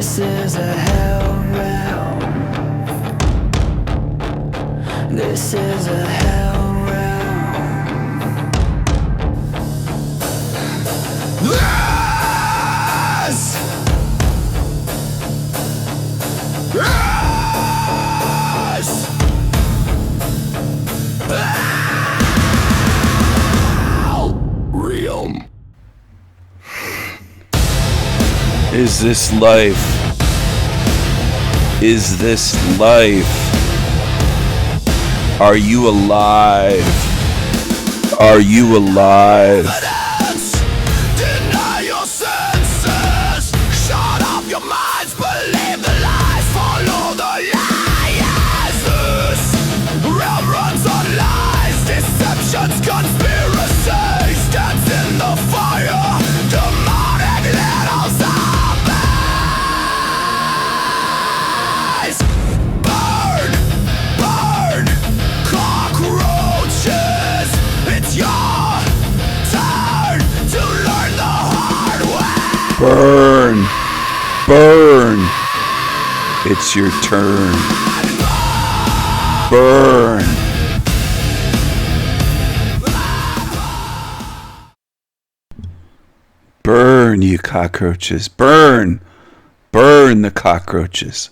This is a hell realm. This is a hell realm. Yes! Yes! Hell realm. Is this life? Is this life? Are you alive? Are you alive? Deny your senses. Shut off your minds. Believe the lies. Follow the liars. This realm runs on lies. Deceptions, conspiracies. Dance in the fire. Demonic little zombies. Burn, burn, cockroaches. It's your turn to learn the hard way. Burn! Burn! It's your turn. Burn! Burn, you cockroaches. Burn! Burn the cockroaches.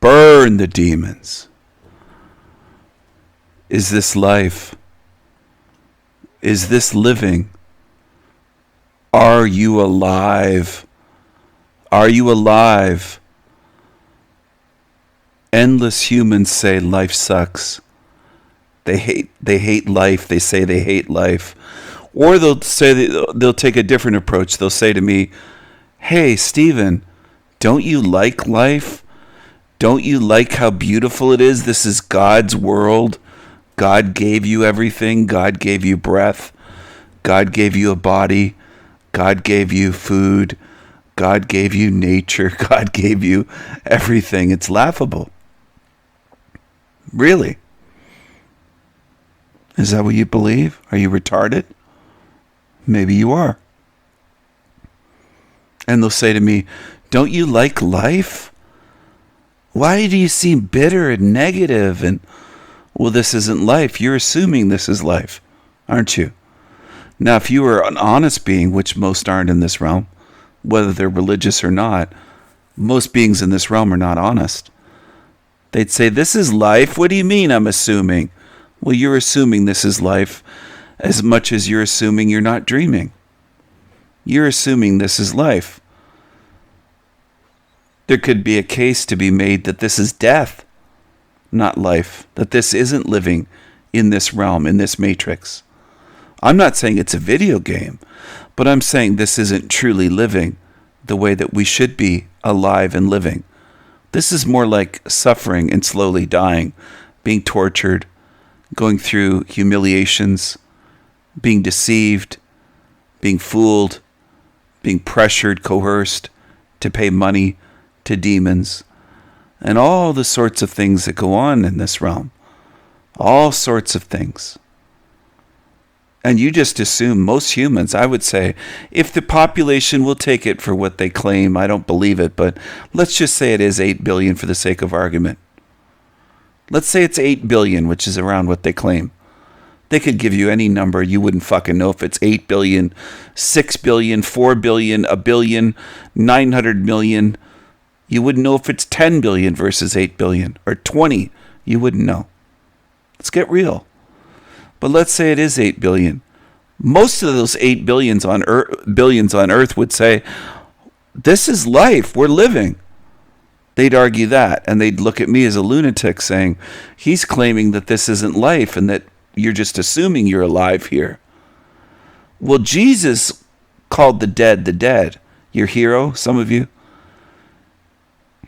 Burn the demons. Is this life? Is this living? Are you alive? Are you alive? Endless humans say life sucks. They hate life. They say they hate life. Or they'll say they'll take a different approach. They'll say to me, "Hey, Stephen, don't you like life? Don't you like how beautiful it is? This is God's world. God gave you everything. God gave you breath. God gave you a body. God gave you food. God gave you nature. God gave you everything. It's laughable." Really? Is that what you believe? Are you retarded? Maybe you are. And they'll say to me, "Don't you like life? Why do you seem bitter and negative?" And, well, this isn't life. You're assuming this is life, aren't you? Now, if you were an honest being, which most aren't in this realm, whether they're religious or not, most beings in this realm are not honest. They'd say, "This is life? What do you mean I'm assuming?" Well, you're assuming this is life as much as you're assuming you're not dreaming. You're assuming this is life. There could be a case to be made that this is death, not life, that this isn't living in this realm, in this matrix. I'm not saying it's a video game, but I'm saying this isn't truly living the way that we should be alive and living. This is more like suffering and slowly dying, being tortured, going through humiliations, being deceived, being fooled, being pressured, coerced to pay money to demons, and all the sorts of things that go on in this realm. All sorts of things. And you just assume most humans, I would say, if the population will take it for what they claim, I don't believe it, but let's just say it is 8 billion for the sake of argument. Let's say it's 8 billion, which is around what they claim. They could give you any number. You wouldn't fucking know if it's 8 billion, 6 billion, 4 billion, a billion, 900 million. You wouldn't know if it's 10 billion versus 8 billion or 20. You wouldn't know. Let's get real. But let's say it is 8 billion. Most of those 8 billions on Earth would say, "This is life. We're living." They'd argue that, and they'd look at me as a lunatic saying, "He's claiming that this isn't life and that you're just assuming you're alive here." Well, Jesus called the dead. Your hero, some of you.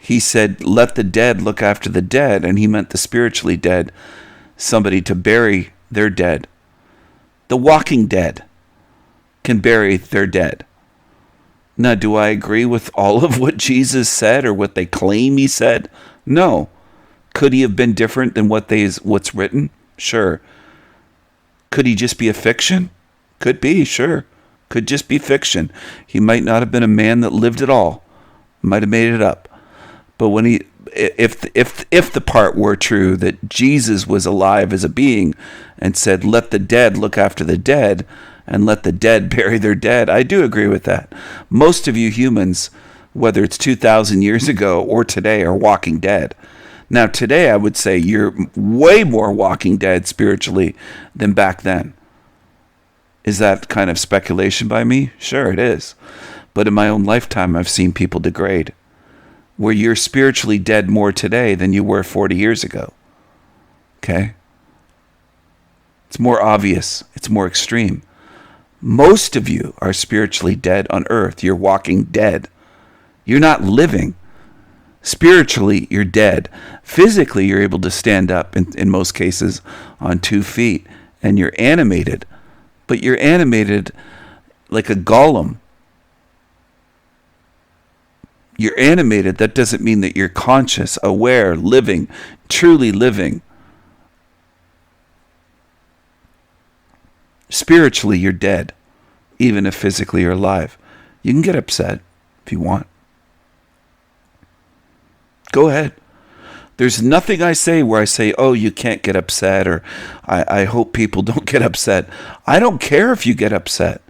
He said, "Let the dead look after the dead," and he meant the spiritually dead, somebody to bury their dead. The walking dead can bury their dead. Now, do I agree with all of what Jesus said or what they claim he said? No. Could he have been different than what's written? Sure. Could he just be a fiction? Could be, sure. Could just be fiction. He might not have been a man that lived at all. Might have made it up. But when if the part were true that Jesus was alive as a being and said, "Let the dead look after the dead and let the dead bury their dead," I do agree with that. Most of you humans, whether it's 2,000 years ago or today, are walking dead. Now, today, I would say you're way more walking dead spiritually than back then. Is that kind of speculation by me? Sure, it is. But in my own lifetime, I've seen people degrade, where you're spiritually dead more today than you were 40 years ago. Okay? It's more obvious. It's more extreme. Most of you are spiritually dead on earth. You're walking dead. You're not living. Spiritually, you're dead. Physically, you're able to stand up, in most cases, on 2 feet, and you're animated. But you're animated like a golem. You're animated. That doesn't mean that you're conscious, aware, living, truly living. Spiritually, you're dead, even if physically you're alive. You can get upset if you want. Go ahead. There's nothing I say where I say, "Oh, you can't get upset," or I hope people don't get upset. I don't care if you get upset.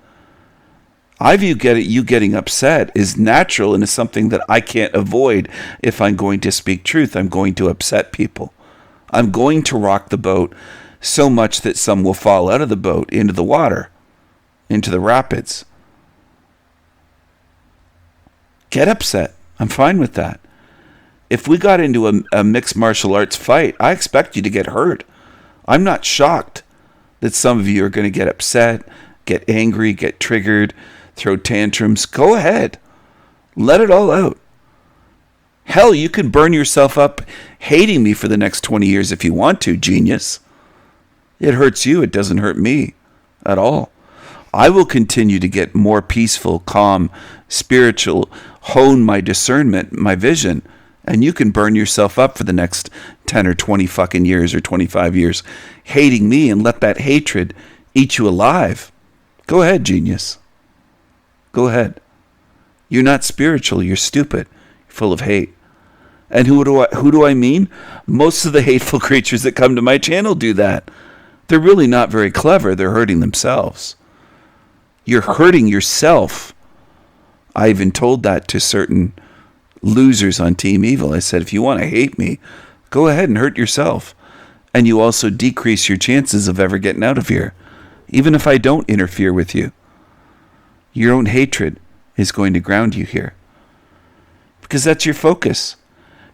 I view you getting upset is natural and is something that I can't avoid if I'm going to speak truth. I'm going to upset people. I'm going to rock the boat so much that some will fall out of the boat into the water, into the rapids. Get upset. I'm fine with that. If we got into a mixed martial arts fight, I expect you to get hurt. I'm not shocked that some of you are going to get upset, get angry, get triggered, throw tantrums. Go ahead. Let it all out. Hell, you can burn yourself up hating me for the next 20 years if you want to, genius. It hurts you. It doesn't hurt me at all. I will continue to get more peaceful, calm, spiritual, hone my discernment, my vision. And you can burn yourself up for the next 10 or 20 fucking years or 25 years hating me and let that hatred eat you alive. Go ahead, genius. Go ahead. You're not spiritual. You're stupid. You're full of hate. And who do I mean? Most of the hateful creatures that come to my channel do that. They're really not very clever. They're hurting themselves. You're hurting yourself. I even told that to certain losers on Team Evil. I said, if you want to hate me, go ahead and hurt yourself. And you also decrease your chances of ever getting out of here. Even if I don't interfere with you. Your own hatred is going to ground you here. Because that's your focus.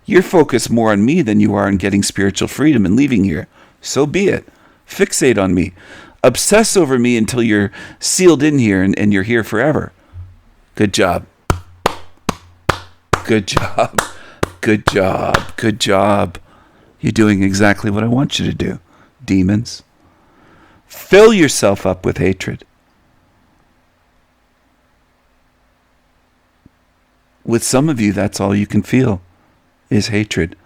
You're focused more on me than you are on getting spiritual freedom and leaving here. So be it. Fixate on me. Obsess over me until you're sealed in here and you're here forever. Good job. Good job. Good job. Good job. You're doing exactly what I want you to do, demons. Fill yourself up with hatred. With some of you, that's all you can feel is hatred.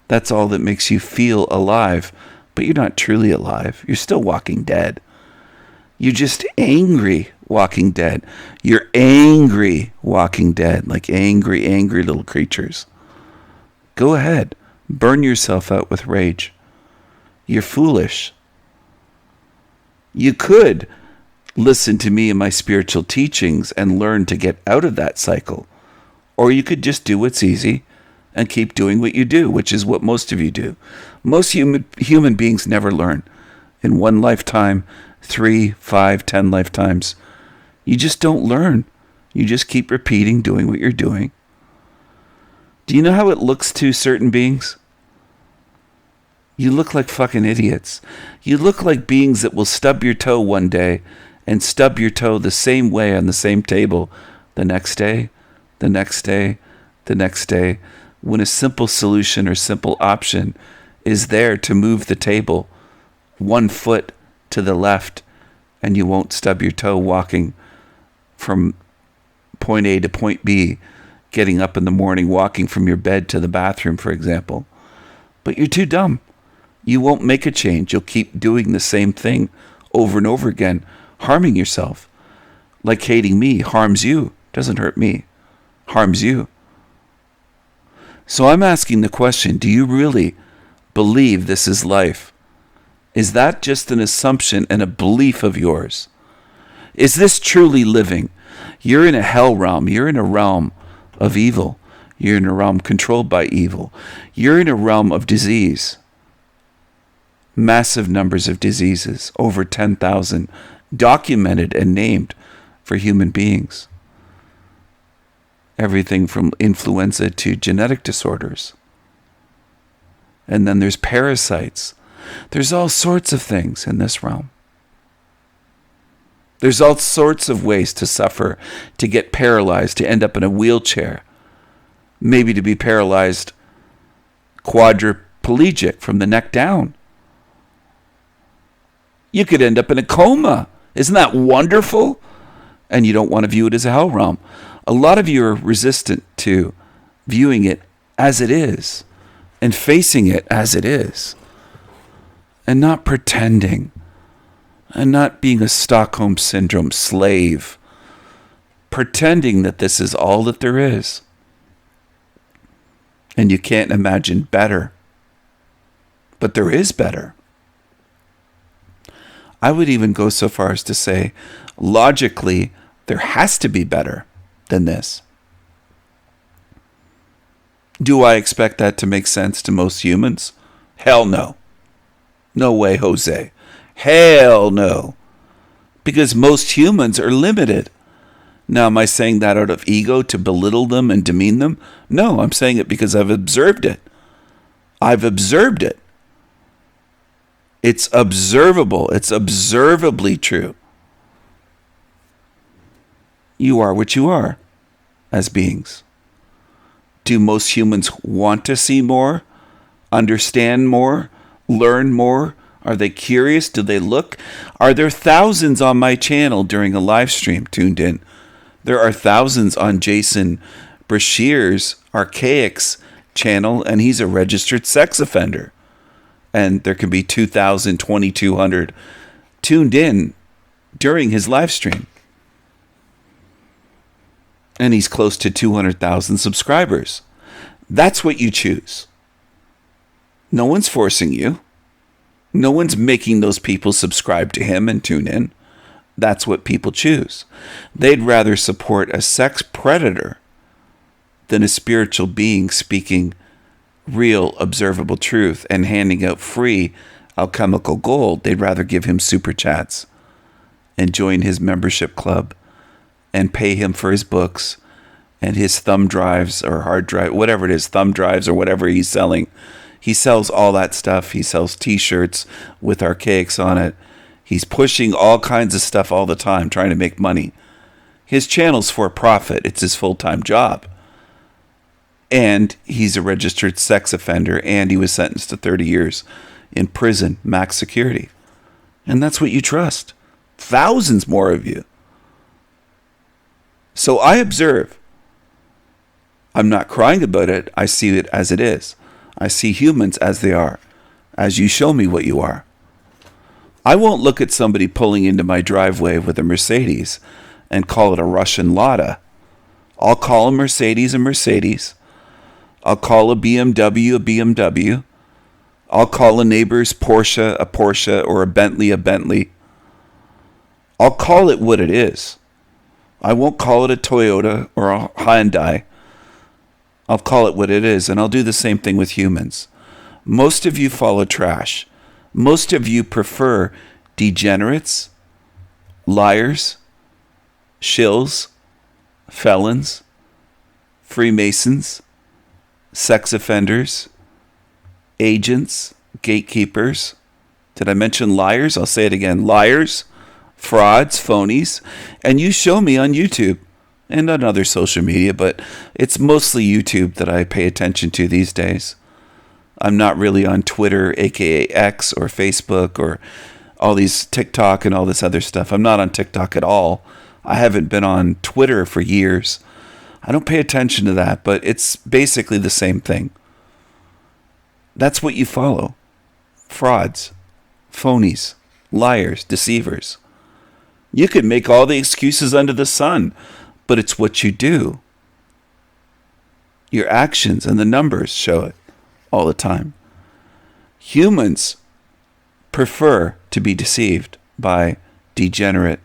That's all that makes you feel alive. But you're not truly alive. You're still walking dead. You're just angry walking dead. You're angry walking dead, like angry, angry little creatures. Go ahead. Burn yourself out with rage. You're foolish. You could listen to me and my spiritual teachings and learn to get out of that cycle. Or you could just do what's easy and keep doing what you do, which is what most of you do. Most human beings never learn. In one lifetime, 3, 5, 10 lifetimes. You just don't learn. You just keep repeating, doing what you're doing. Do you know how it looks to certain beings? You look like fucking idiots. You look like beings that will stub your toe one day and stub your toe the same way on the same table the next day, the next day, the next day, when a simple solution or simple option is there to move the table 1 foot to the left, and you won't stub your toe walking from point A to point B, getting up in the morning, walking from your bed to the bathroom, for example. But you're too dumb. You won't make a change. You'll keep doing the same thing over and over again, harming yourself. Like hating me harms you. Doesn't hurt me. Harms you. So I'm asking the question, do you really believe this is life? Is that just an assumption and a belief of yours? Is this truly living? You're in a hell realm. You're in a realm of evil. You're in a realm controlled by evil. You're in a realm of disease. Massive numbers of diseases, over 10,000, documented and named for human beings. Everything from influenza to genetic disorders. And then there's parasites. There's all sorts of things in this realm. There's all sorts of ways to suffer, to get paralyzed, to end up in a wheelchair, maybe to be paralyzed quadriplegic from the neck down. You could end up in a coma. Isn't that wonderful? And you don't want to view it as a hell realm. A lot of you are resistant to viewing it as it is and facing it as it is and not pretending and not being a Stockholm Syndrome slave, pretending that this is all that there is. And you can't imagine better. But there is better. I would even go so far as to say, logically, there has to be better than this. Do I expect that to make sense to most humans? Hell no. No way, Jose. Hell no. Because most humans are limited. Now, am I saying that out of ego to belittle them and demean them? No, I'm saying it because I've observed it. I've observed it. It's observable. It's observably true. You are what you are as beings. Do most humans want to see more, understand more, learn more? Are they curious? Do they look? Are there thousands on my channel during a live stream tuned in? There are thousands on Jason Brashear's Archaics channel, and he's a registered sex offender. And there can be 2,000, 2,200 tuned in during his live stream. And he's close to 200,000 subscribers. That's what you choose. No one's forcing you. No one's making those people subscribe to him and tune in. That's what people choose. They'd rather support a sex predator than a spiritual being speaking real observable truth and handing out free alchemical gold. They'd rather give him super chats and join his membership club and pay him for his books and his thumb drives or hard drive, whatever it is, thumb drives or whatever he's selling. He sells all that stuff. He sells t-shirts with Archaics on it. He's pushing all kinds of stuff all the time, trying to make money. His channel's for profit. It's his full-time job. And he's a registered sex offender, and he was sentenced to 30 years in prison, max security. And that's what you trust. Thousands more of you. So I observe. I'm not crying about it. I see it as it is. I see humans as they are, as you show me what you are. I won't look at somebody pulling into my driveway with a Mercedes and call it a Russian Lada. I'll call a Mercedes a Mercedes. I'll call a BMW a BMW. I'll call a neighbor's Porsche a Porsche or a Bentley a Bentley. I'll call it what it is. I won't call it a Toyota or a Hyundai. I'll call it what it is, and I'll do the same thing with humans. Most of you follow trash. Most of you prefer degenerates, liars, shills, felons, Freemasons, sex offenders, agents, gatekeepers. Did I mention liars? I'll say it again. Liars, frauds, phonies. And you show me on YouTube and on other social media, but it's mostly YouTube that I pay attention to these days. I'm not really on Twitter, aka X, or Facebook, or all these TikTok and all this other stuff. I'm not on TikTok at all. I haven't been on Twitter for years. I don't pay attention to that, but it's basically the same thing. That's what you follow. Frauds, phonies, liars, deceivers. You could make all the excuses under the sun, but it's what you do. Your actions and the numbers show it all the time. Humans prefer to be deceived by degenerate,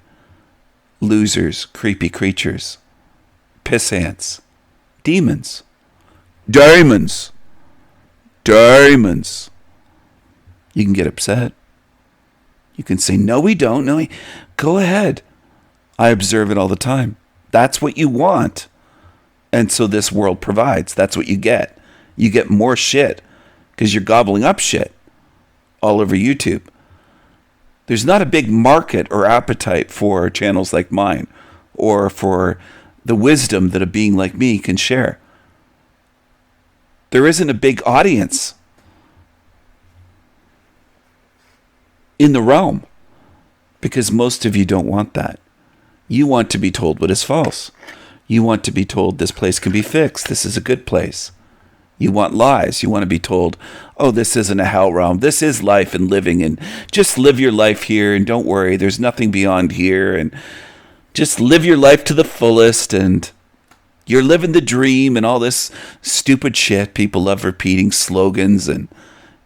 losers, creepy creatures, piss ants, demons, demons. You can get upset. You can say, no, we don't. No, go ahead. I observe it all the time. That's what you want. And so this world provides. That's what you get. You get more shit because you're gobbling up shit all over YouTube. There's not a big market or appetite for channels like mine or for the wisdom that a being like me can share. There isn't a big audience in the realm because most of you don't want that. You want to be told what is false. You want to be told this place can be fixed. This is a good place. You want lies. You want to be told, oh, this isn't a hell realm. This is life and living, and just live your life here and don't worry. There's nothing beyond here, and just live your life to the fullest, and you're living the dream and all this stupid shit. People love repeating slogans and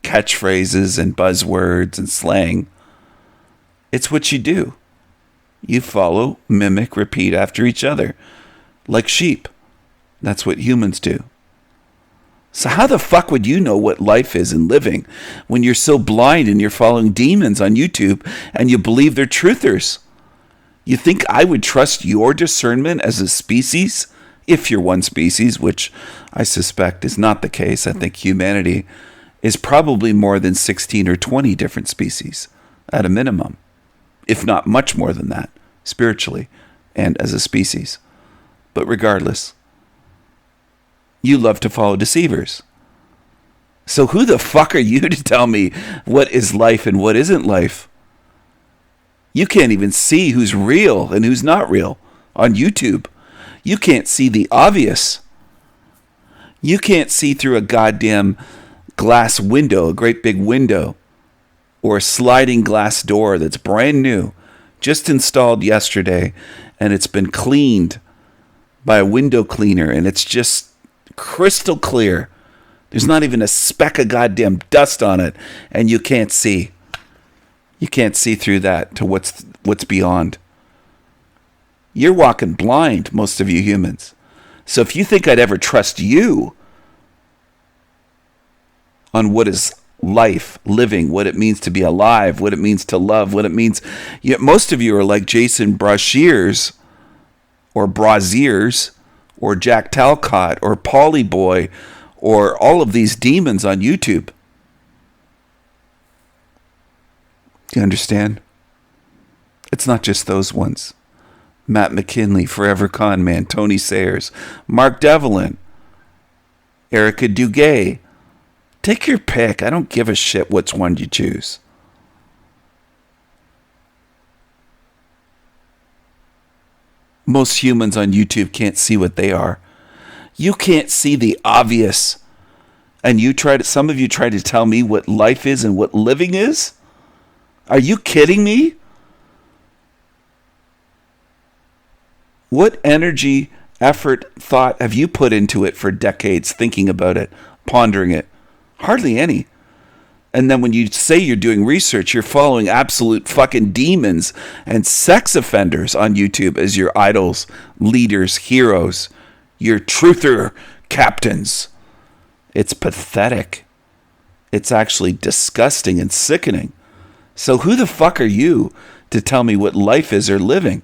catchphrases and buzzwords and slang. It's what you do. You follow, mimic, repeat after each other. Like sheep. That's what humans do. So how the fuck would you know what life is and living when you're so blind and you're following demons on YouTube and you believe they're truthers? You think I would trust your discernment as a species? If you're one species, which I suspect is not the case. I think humanity is probably more than 16 or 20 different species at a minimum, if not much more than that, spiritually and as a species. But regardless, you love to follow deceivers. So who the fuck are you to tell me what is life and what isn't life? You can't even see who's real and who's not real on YouTube. You can't see the obvious. You can't see through a goddamn glass window, a great big window, or a sliding glass door that's brand new, just installed yesterday, and it's been cleaned by a window cleaner, and it's just crystal clear. There's not even a speck of goddamn dust on it, and you can't see. You can't see through that to what's beyond. You're walking blind, most of you humans. So if you think I'd ever trust you on what is life, living, what it means to be alive, what it means to love, what it means... most of you are like Jason Brashears or Braziers or Jack Talcott or Polly Boy or all of these demons on YouTube. Do you understand? It's not just those ones. Matt McKinley, Forever Con Man, Tony Sayers, Mark Devlin, Erica Duguay. Take your pick. I don't give a shit which one you choose. Most humans on YouTube can't see what they are. You can't see the obvious. And some of you try to tell me what life is and what living is? Are you kidding me? What energy, effort, thought have you put into it for decades, thinking about it, pondering it? Hardly any. And then when you say you're doing research, you're following absolute fucking demons and sex offenders on YouTube as your idols, leaders, heroes, your truther captains. It's pathetic. It's actually disgusting and sickening. So who the fuck are you to tell me what life is or living?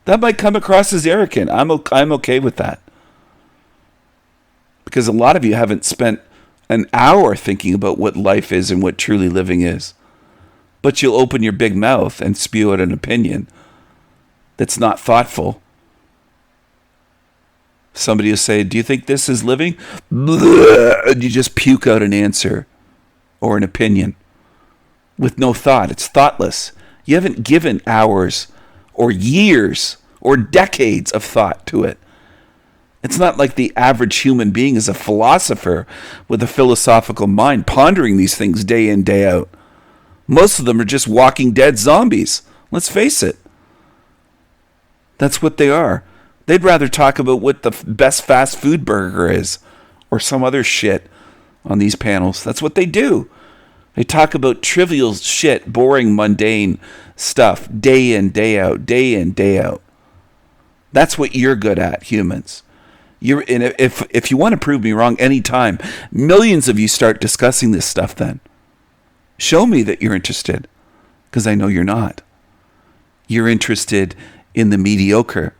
That might come across as arrogant. I'm okay with that. Because a lot of you haven't spent an hour thinking about what life is and what truly living is. But you'll open your big mouth and spew out an opinion that's not thoughtful. Somebody will say, do you think this is living? And you just puke out an answer or an opinion with no thought. It's thoughtless. You haven't given hours or years or decades of thought to it. It's not like the average human being is a philosopher with a philosophical mind pondering these things day in, day out. Most of them are just walking dead zombies. Let's face it. That's what they are. They'd rather talk about what the best fast food burger is or some other shit on these panels. That's what they do. They talk about trivial shit, boring, mundane stuff, day in, day out, day in, day out. That's what you're good at, humans. And if you want to prove me wrong anytime, millions of you start discussing this stuff then. Show me that you're interested, because I know you're not. You're interested in the mediocre,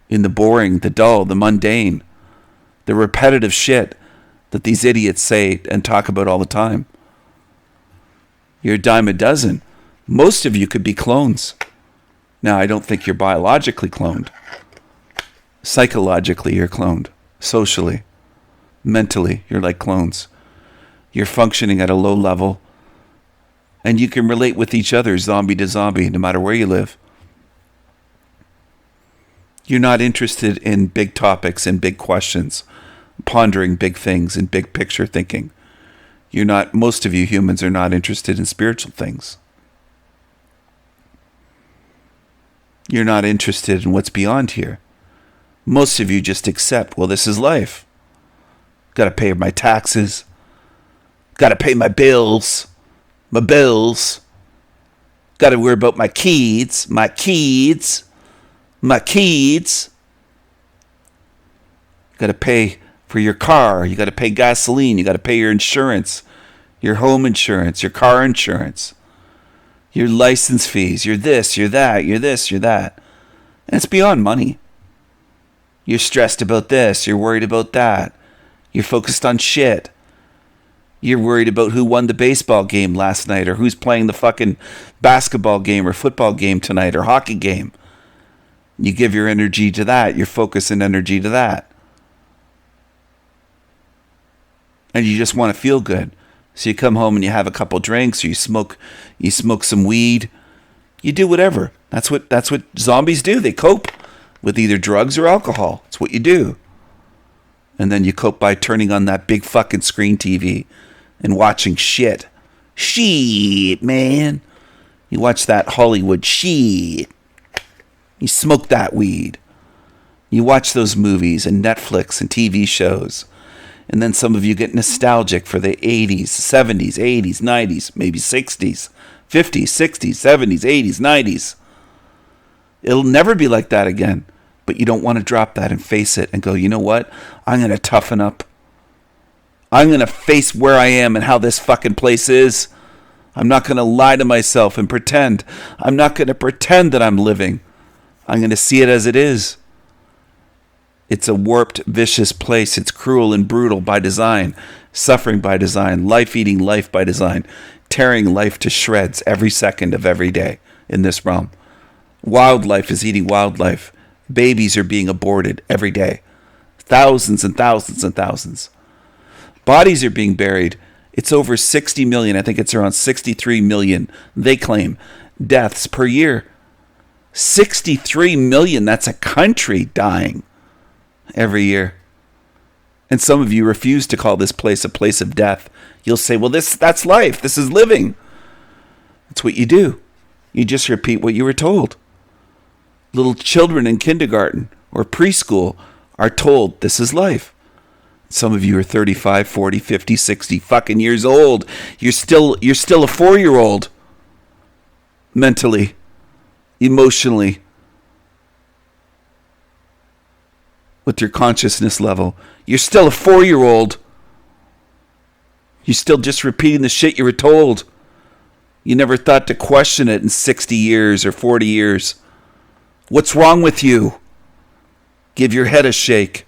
in the boring, the dull, the mundane, the repetitive shit that these idiots say and talk about all the time. You're a dime a dozen. Most of you could be clones. Now, I don't think you're biologically cloned. Psychologically, you're cloned. Socially, mentally, you're like clones. You're functioning at a low level, and you can relate with each other, zombie to zombie, no matter where you live. You're not interested in big topics and big questions, pondering big things and big picture thinking. Most of you humans are not interested in spiritual things. You're not interested in what's beyond here. Most of you just accept, well, this is life. Got to pay my taxes. Got to pay my bills. My bills. Got to worry about my kids. My kids. My kids. Got to pay for your car. You got to pay gasoline. You got to pay your insurance. Your home insurance. Your car insurance. Your license fees. You're this. You're that. You're this. You're that. And it's beyond money. You're stressed about this. You're worried about that. You're focused on shit. You're worried about who won the baseball game last night or who's playing the fucking basketball game or football game tonight or hockey game. You give your energy to that. Your focus and energy to that. And you just want to feel good. So you come home and you have a couple drinks or you smoke some weed. You do whatever. That's what zombies do. They cope with either drugs or alcohol. It's what you do. And then you cope by turning on that big fucking screen TV and watching shit. Shit, man. You watch that Hollywood shit. You smoke that weed. You watch those movies and Netflix and TV shows. And then some of you get nostalgic for the 80s, 70s, 80s, 90s, maybe 60s, 50s, 60s, 70s, 80s, 90s. It'll never be like that again. But you don't want to drop that and face it and go, you know what? I'm going to toughen up. I'm going to face where I am and how this fucking place is. I'm not going to lie to myself and pretend. I'm not going to pretend that I'm living. I'm going to see it as it is. It's a warped, vicious place. It's cruel and brutal by design. Suffering by design. Life eating life by design. Tearing life to shreds every second of every day in this realm. Wildlife is eating wildlife. Babies are being aborted every day. Thousands and thousands and thousands. Bodies are being buried. It's over 60 million. I think it's around 63 million, they claim, deaths per year. 63 million. That's a country dying every year. And some of you refuse to call this place a place of death. You'll say, well, that's life. This is living. That's what you do. You just repeat what you were told. Little children in kindergarten or preschool are told this is life. Some of you are 35, 40, 50, 60 fucking years old. You're still a 4-year-old. Mentally, emotionally, with your consciousness level. You're still a 4-year-old. You're still just repeating the shit you were told. You never thought to question it in 60 years or 40 years. What's wrong with you? Give your head a shake.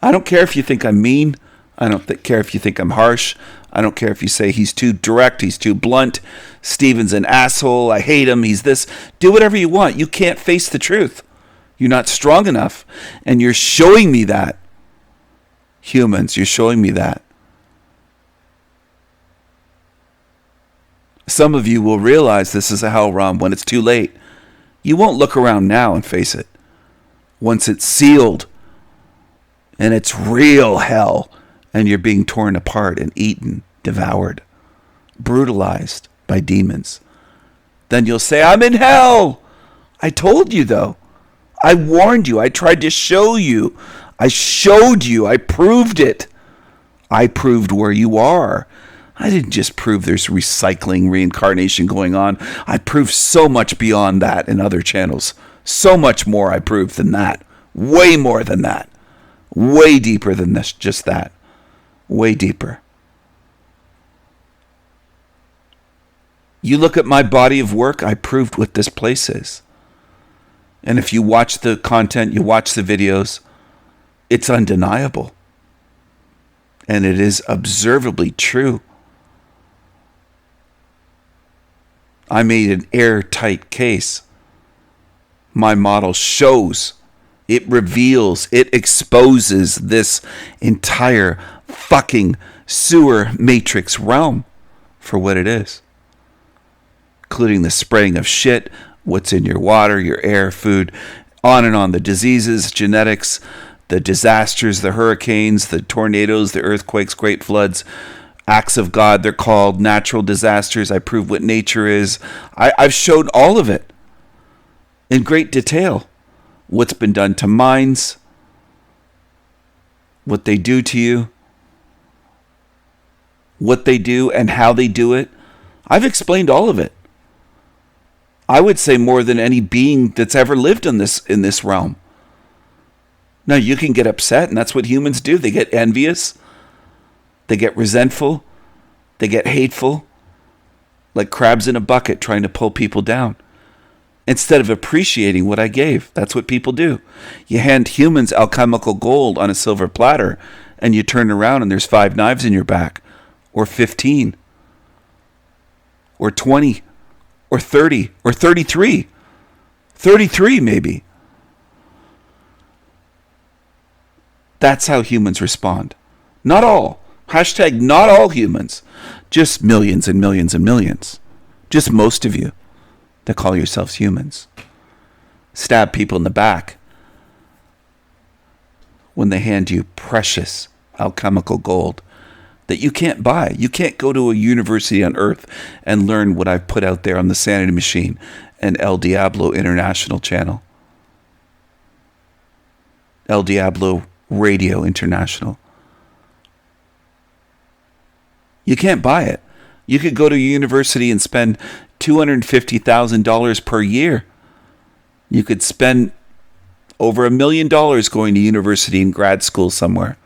I don't care if you think I'm mean. I don't care if you think I'm harsh. I don't care if you say he's too direct, he's too blunt. Steven's an asshole. I hate him. He's this. Do whatever you want. You can't face the truth. You're not strong enough. And you're showing me that. Humans, you're showing me that. Some of you will realize this is a hell realm when it's too late. You won't look around now and face it. Once it's sealed and it's real hell and you're being torn apart and eaten, devoured, brutalized by demons, then you'll say, I'm in hell. I told you though. I warned you. I tried to show you. I showed you. I proved it. I proved where you are. I didn't just prove there's recycling, reincarnation going on. I proved so much beyond that in other channels. So much more I proved than that. Way more than that. Way deeper than this, just that. Way deeper. You look at my body of work, I proved what this place is. And if you watch the content, you watch the videos, it's undeniable. And it is observably true. I made an airtight case. My model shows, it reveals, it exposes this entire fucking sewer matrix realm for what it is. Including the spraying of shit, what's in your water, your air, food, on and on. The diseases, genetics, the disasters, the hurricanes, the tornadoes, the earthquakes, great floods, acts of God, they're called natural disasters. I prove what nature is. I've showed all of it in great detail. What's been done to minds, what they do to you, what they do and how they do it. I've explained all of it. I would say more than any being that's ever lived in this realm. Now, you can get upset, and that's what humans do. They get envious. They get resentful. They get hateful. Like crabs in a bucket trying to pull people down. Instead of appreciating what I gave. That's what people do. You hand humans alchemical gold on a silver platter, and you turn around and there's 5 knives in your back. Or 15. Or 20. Or 30. Or 33. 33 maybe. That's how humans respond. Not all. Hashtag not all humans. Just millions and millions and millions. Just most of you that call yourselves humans. Stab people in the back when they hand you precious alchemical gold that you can't buy. You can't go to a university on Earth and learn what I've put out there on the Sanity Machine and El Diablo International channel. El Diablo Radio International. You can't buy it. You could go to a university and spend $250,000 per year. You could spend over $1 million going to university and grad school somewhere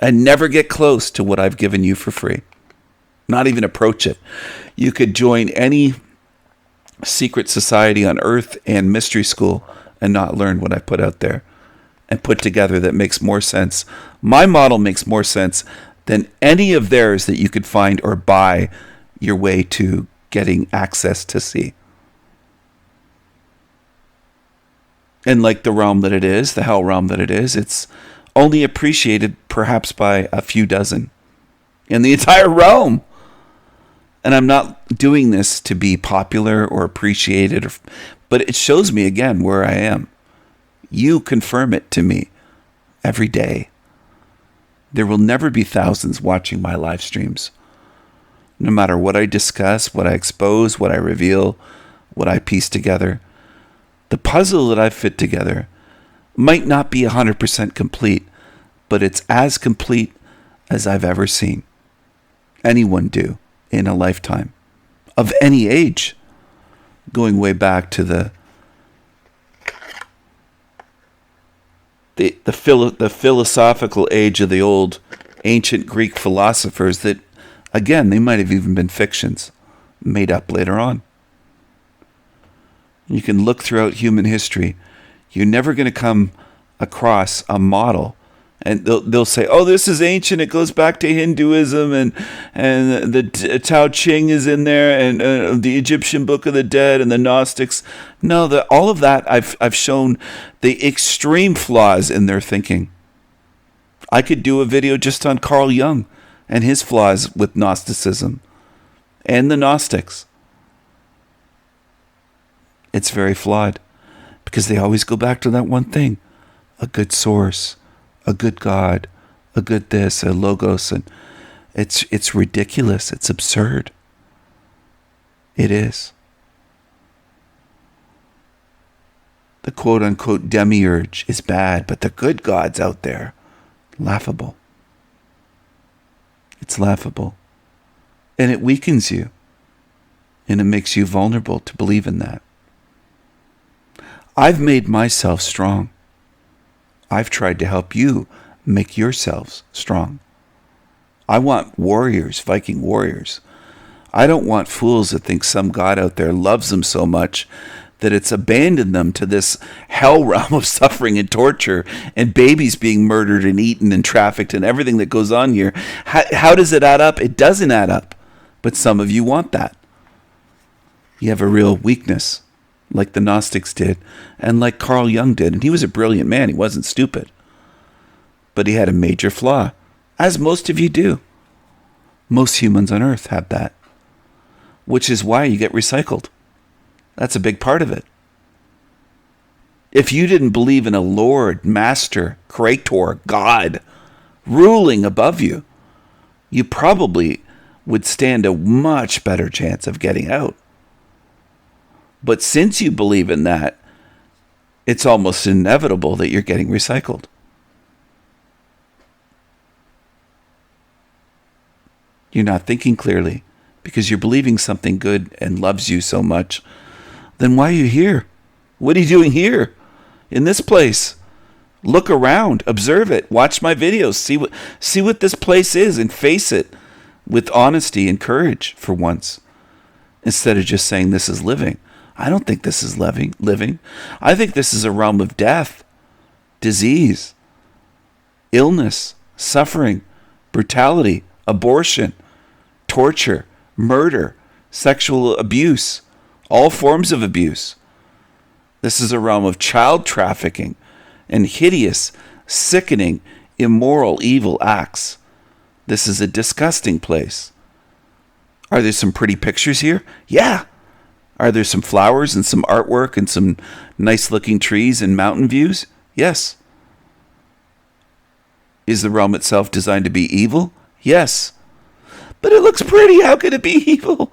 and never get close to what I've given you for free. Not even approach it. You could join any secret society on Earth and mystery school and not learn what I put out there and put together that makes more sense. My model makes more sense than any of theirs that you could find or buy your way to getting access to see. And like the realm that it is, the hell realm that it is, it's only appreciated perhaps by a few dozen in the entire realm. And I'm not doing this to be popular or appreciated, but it shows me again where I am. You confirm it to me every day. There will never be thousands watching my live streams. No matter what I discuss, what I expose, what I reveal, what I piece together. The puzzle that I fit together might not be 100% complete, but it's as complete as I've ever seen anyone do in a lifetime of any age, going way back to the philosophical age of the old ancient Greek philosophers that, again, they might have even been fictions made up later on. You can look throughout human history. You're never going to come across a model, and they'll say, "Oh, this is ancient. It goes back to Hinduism, and the Tao Ching is in there, and the Egyptian Book of the Dead, and the Gnostics." No, all of that I've shown the extreme flaws in their thinking. I could do a video just on Carl Jung and his flaws with Gnosticism and the Gnostics. It's very flawed because they always go back to that one thing: a good source, a good God, a good this, a logos, and it's ridiculous. It's absurd. It is. The quote-unquote demiurge is bad, but the good gods out there, laughable. It's laughable. And it weakens you. And it makes you vulnerable to believe in that. I've made myself strong. I've tried to help you make yourselves strong. I want warriors, Viking warriors. I don't want fools that think some God out there loves them so much that it's abandoned them to this hell realm of suffering and torture and babies being murdered and eaten and trafficked and everything that goes on here. How does it add up? It doesn't add up. But some of you want that. You have a real weakness, like the Gnostics did, and like Carl Jung did. And he was a brilliant man. He wasn't stupid. But he had a major flaw, as most of you do. Most humans on Earth have that, which is why you get recycled. That's a big part of it. If you didn't believe in a Lord, Master, Creator, God, ruling above you, you probably would stand a much better chance of getting out. But since you believe in that, it's almost inevitable that you're getting recycled. You're not thinking clearly because you're believing something good and loves you so much. Then why are you here? What are you doing here? In this place? Look around, observe it, watch my videos, see what this place is and face it with honesty and courage for once. Instead of just saying this is living. I don't think this is living. I think this is a realm of death, disease, illness, suffering, brutality, abortion, torture, murder, sexual abuse, all forms of abuse. This is a realm of child trafficking and hideous, sickening, immoral, evil acts. This is a disgusting place. Are there some pretty pictures here? Yeah. Are there some flowers and some artwork and some nice looking trees and mountain views? Yes. Is the realm itself designed to be evil? Yes. But it looks pretty. How could it be evil?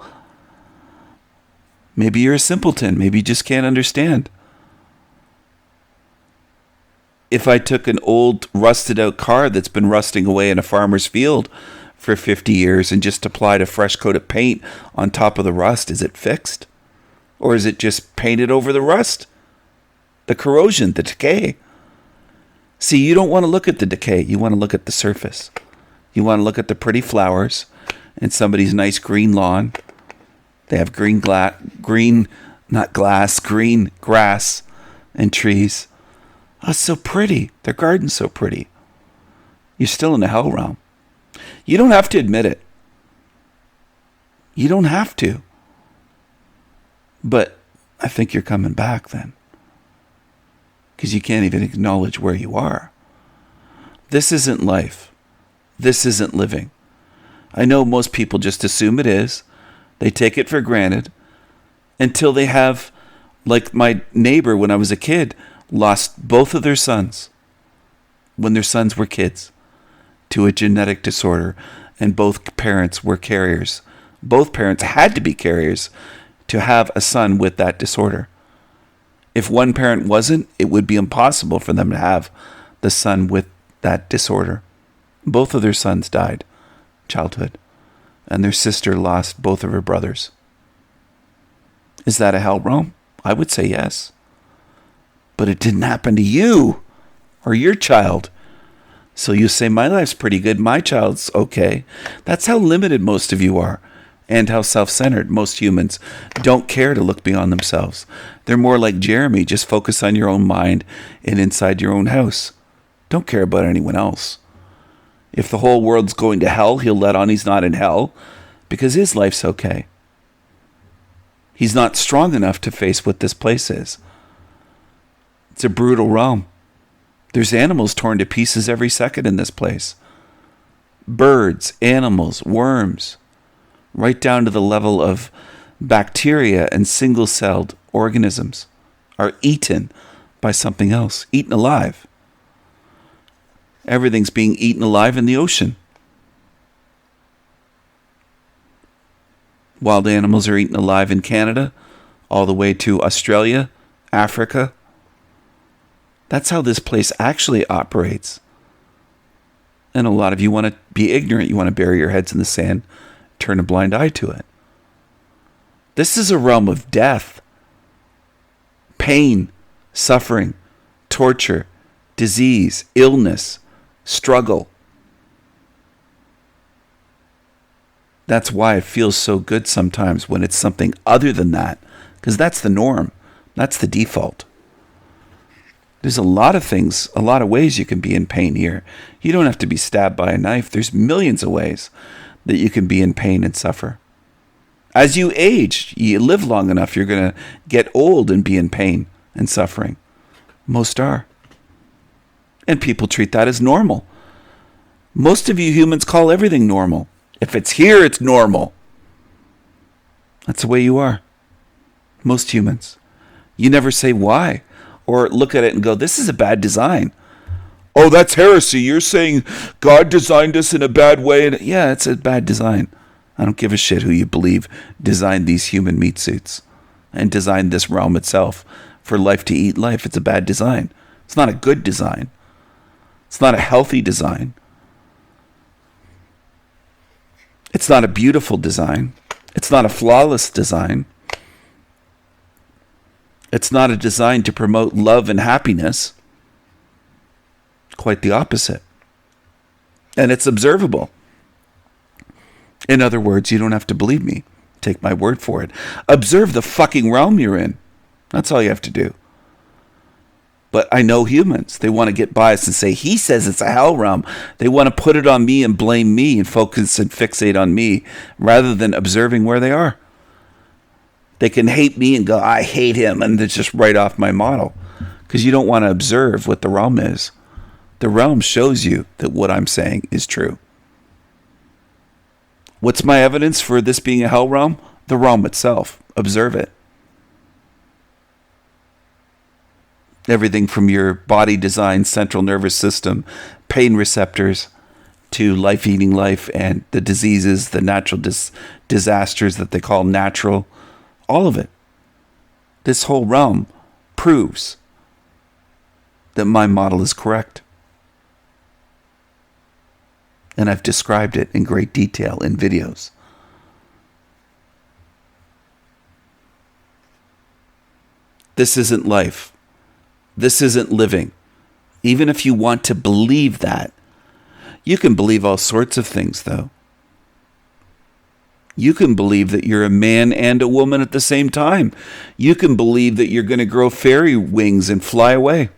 Maybe you're a simpleton. Maybe you just can't understand. If I took an old rusted out car that's been rusting away in a farmer's field for 50 years and just applied a fresh coat of paint on top of the rust, is it fixed? Or is it just painted over the rust? The corrosion, the decay. See, you don't want to look at the decay. You want to look at the surface. You want to look at the pretty flowers and somebody's nice green lawn. They have green grass and trees. Oh, it's so pretty. Their garden's so pretty. You're still in the hell realm. You don't have to admit it. You don't have to. But I think you're coming back then. Because you can't even acknowledge where you are. This isn't life. This isn't living. I know most people just assume it is. They take it for granted until they have, like my neighbor when I was a kid, lost both of their sons when their sons were kids to a genetic disorder, and both parents were carriers. Both parents had to be carriers to have a son with that disorder. If one parent wasn't, it would be impossible for them to have the son with that disorder. Both of their sons died childhood, and their sister lost both of her brothers. Is that a hell realm? I would say yes. But it didn't happen to you or your child. So you say, my life's pretty good, my child's okay. That's how limited most of you are, and how self-centered most humans don't care to look beyond themselves. They're more like Jeremy, just focus on your own mind and inside your own house. Don't care about anyone else. If the whole world's going to hell, he'll let on he's not in hell because his life's okay. He's not strong enough to face what this place is. It's a brutal realm. There's animals torn to pieces every second in this place. Birds, animals, worms, right down to the level of bacteria and single-celled organisms are eaten by something else, eaten alive. Everything's being eaten alive in the ocean. Wild animals are eaten alive in Canada, all the way to Australia, Africa, That's how this place actually operates. And a lot of you want to be ignorant. You want to bury your heads in the sand, turn a blind eye to it. This is a realm of death, pain, suffering, torture, disease, illness, struggle. That's why it feels so good sometimes when it's something other than that, because that's the norm. That's the default. There's a lot of things, a lot of ways you can be in pain here. You don't have to be stabbed by a knife. There's millions of ways that you can be in pain and suffer. As you age, you live long enough, you're going to get old and be in pain and suffering. Most are. And people treat that as normal. Most of you humans call everything normal. If it's here, it's normal. That's the way you are. Most humans. You never say why. Or look at it and go, this is a bad design. Oh, that's heresy. You're saying God designed us in a bad way. And yeah, it's a bad design. I don't give a shit who you believe designed these human meat suits and designed this realm itself for life to eat life. It's a bad design. It's not a good design. It's not a healthy design. It's not a beautiful design. It's not a flawless design. It's not a design to promote love and happiness. Quite the opposite. And it's observable. In other words, you don't have to believe me. Take my word for it. Observe the fucking realm you're in. That's all you have to do. But I know humans. They want to get biased and say, he says it's a hell realm. They want to put it on me and blame me and focus and fixate on me rather than observing where they are. They can hate me and go, I hate him, and it's just right off my model. Because you don't want to observe what the realm is. The realm shows you that what I'm saying is true. What's my evidence for this being a hell realm? The realm itself. Observe it. Everything from your body design, central nervous system, pain receptors, to life eating life, and the diseases, the natural disasters that they call natural. All of it. This whole realm proves that my model is correct. And I've described it in great detail in videos. This isn't life. This isn't living. Even if you want to believe that, you can believe all sorts of things, though. You can believe that you're a man and a woman at the same time. You can believe that you're going to grow fairy wings and fly away.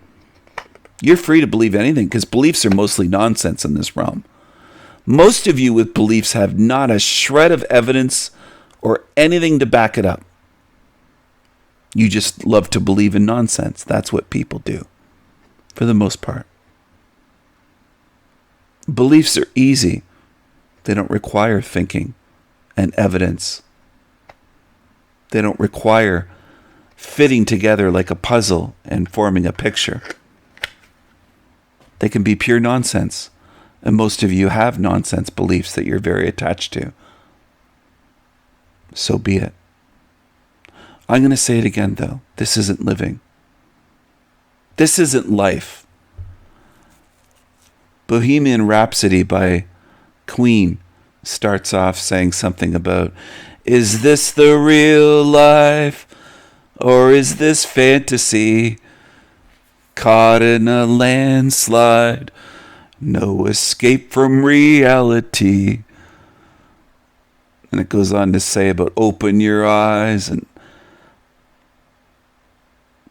You're free to believe anything because beliefs are mostly nonsense in this realm. Most of you with beliefs have not a shred of evidence or anything to back it up. You just love to believe in nonsense. That's what people do, for the most part. Beliefs are easy. They don't require thinking and evidence. They don't require fitting together like a puzzle and forming a picture. They can be pure nonsense. And most of you have nonsense beliefs that you're very attached to. So be it. I'm going to say it again, though. This isn't living. This isn't life. Bohemian Rhapsody by Queen starts off saying something about, is this the real life? Or is this fantasy? Caught in a landslide. No escape from reality. And it goes on to say about open your eyes and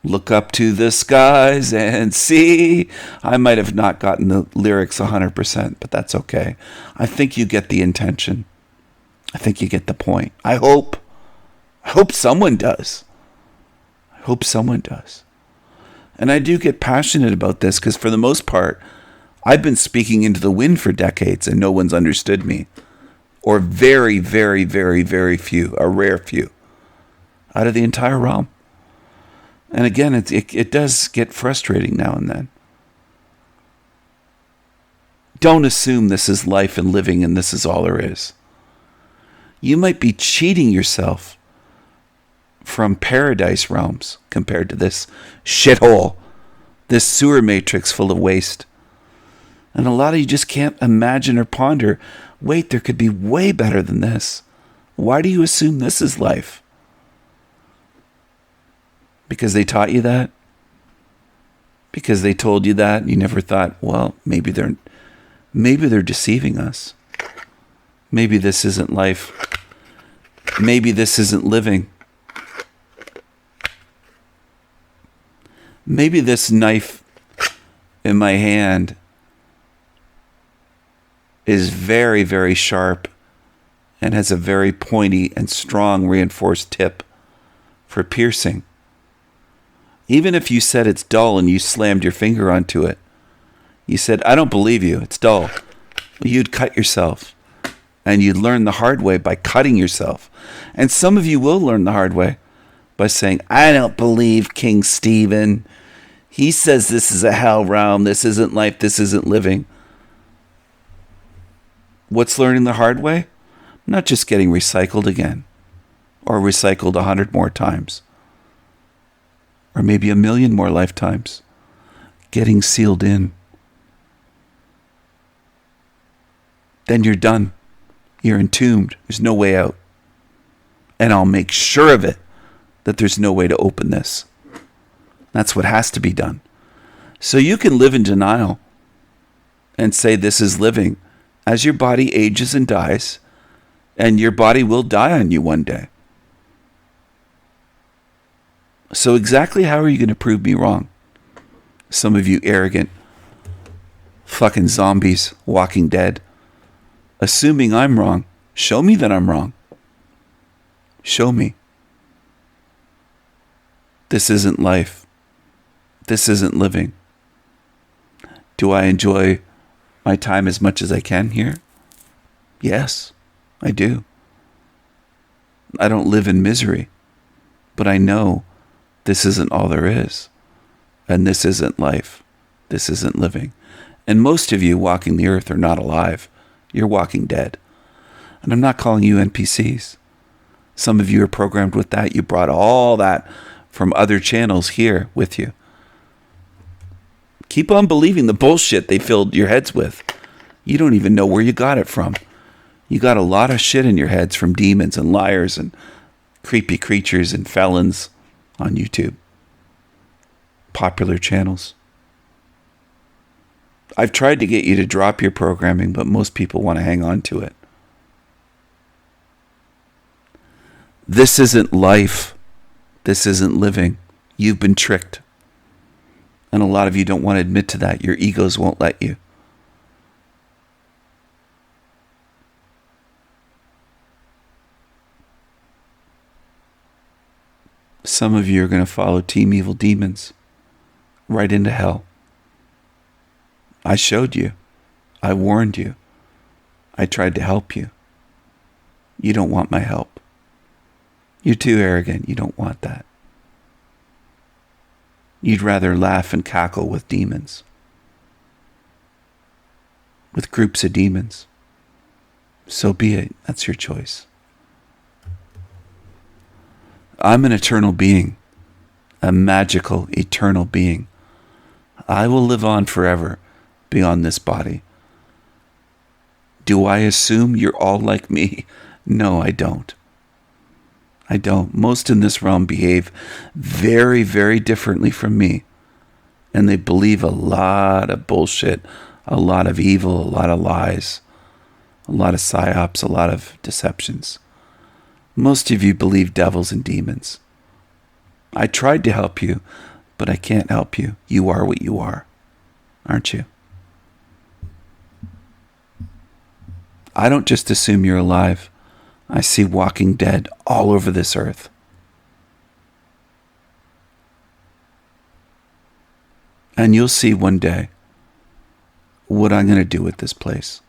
look up to the skies and see. I might have not gotten the lyrics 100%, but that's okay. I think you get the intention. I think you get the point. I hope someone does. I hope someone does. And I do get passionate about this because for the most part, I've been speaking into the wind for decades and no one's understood me. Or very, very, very, very few, a rare few, out of the entire realm. And again, it does get frustrating now and then. Don't assume this is life and living and this is all there is. You might be cheating yourself from paradise realms compared to this shithole this sewer matrix full of waste. And a lot of you just can't imagine or ponder, wait, there could be way better than this. Why do you assume this is life? Because they taught you that? Because they told you that and you never thought, well, maybe they're deceiving us. Maybe this isn't life. Maybe this isn't living. Maybe this knife in my hand is very, very sharp and has a very pointy and strong reinforced tip for piercing. Even if you said it's dull and you slammed your finger onto it, you said, I don't believe you, it's dull. You'd cut yourself. And you'd learn the hard way by cutting yourself. And some of you will learn the hard way by saying, I don't believe King Stephen. He says this is a hell realm. This isn't life. This isn't living. What's learning the hard way? Not just getting recycled again. Or recycled 100 more times. Or maybe 1,000,000 more lifetimes. Getting sealed in. Then you're done. You're entombed. There's no way out. And I'll make sure of it that there's no way to open this. That's what has to be done. So you can live in denial and say this is living as your body ages and dies, and your body will die on you one day. So exactly how are you going to prove me wrong? Some of you arrogant fucking zombies, walking dead. Assuming I'm wrong. Show me that I'm wrong. Show me. This isn't life. This isn't living. Do I enjoy my time as much as I can here? Yes, I do. I don't live in misery, but I know this isn't all there is. And this isn't life. This isn't living. And most of you walking the earth are not alive. You're walking dead. And I'm not calling you NPCs. Some of you are programmed with that. You brought all that from other channels here with you. Keep on believing the bullshit they filled your heads with. You don't even know where you got it from. You got a lot of shit in your heads from demons and liars and creepy creatures and felons on YouTube. Popular channels. I've tried to get you to drop your programming, but most people want to hang on to it. This isn't life. This isn't living. You've been tricked. And a lot of you don't want to admit to that. Your egos won't let you. Some of you are going to follow Team Evil Demons right into hell. I showed you. I warned you. I tried to help you. You don't want my help. You're too arrogant. You don't want that. You'd rather laugh and cackle with demons. With groups of demons. So be it. That's your choice. I'm an eternal being. A magical, eternal being. I will live on forever beyond this body. Do I assume you're all like me? No, I don't. I don't. Most in this realm behave very, very differently from me. And they believe a lot of bullshit, a lot of evil, a lot of lies, a lot of psyops, a lot of deceptions. Most of you believe devils and demons. I tried to help you, but I can't help you. You are what you are, aren't you? I don't just assume you're alive. I see walking dead all over this earth. And you'll see one day what I'm going to do with this place.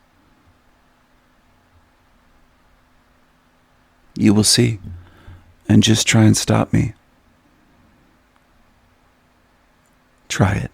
You will see. And just try and stop me. Try it.